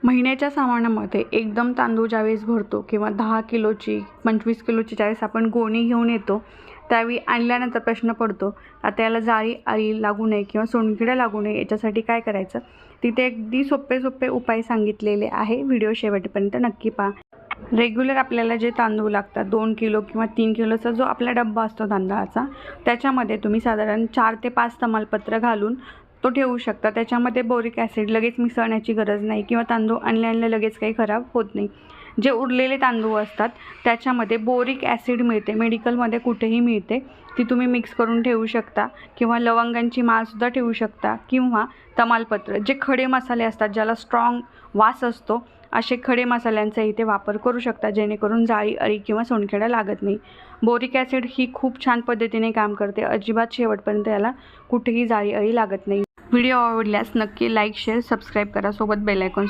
महिन्याच्या सामानामध्ये एकदम तांदूळ ज्यावेळेस भरतो किंवा 10 किलोची 25 किलोची ज्यावेळेस आपण गोणी घेऊन येतो त्यावेळी आणल्यानंतर प्रश्न पडतो आता याला जाळी अळी लागू नये किंवा सोंडकिडा लागू नये याच्यासाठी काय करायचं। तिथे अगदी सोपे उपाय सांगितलेले आहे। व्हिडिओ शेवटपर्यंत नक्की पहा। रेग्युलर आपल्याला जे तांदूळ लागतात 2 किलो किंवा 3 किलोचा जो आपला डब्बा असतो तांदळाचा त्याच्यामध्ये तुम्ही साधारण 4 ते 5 तमालपत्र घालून तो ठेवू शकता। त्याच्यामध्ये बोरिक ॲसिड लगेच मिसळण्याची गरज नाही किंवा तांदूळ आणल्या लगेच काही खराब होत नाही। जे उरलेले तांदूळ असतात त्याच्यामध्ये बोरिक ॲसिड मिळते, मेडिकलमध्ये कुठेही मिळते, ती तुम्ही मिक्स करून ठेवू शकता किंवा लवंगांची माळसुद्धा ठेवू शकता किंवा तमालपत्र जे खडे मसाले असतात ज्याला स्ट्रॉंग वास असतो असे खडे मसाल्यांचा इथे वापर करू शकता जेणेकरून जाळी अळी किंवा सोंडकिडा लागत नाही। बोरिक ॲसिड ही खूप छान पद्धतीने काम करते, अजिबात शेवटपर्यंत याला कुठेही जाळी अळी लागत नाही। व्हिडिओ आवडल्यास नक्की लाईक शेअर सबस्क्राईब करा, सोबत बेल आयकॉन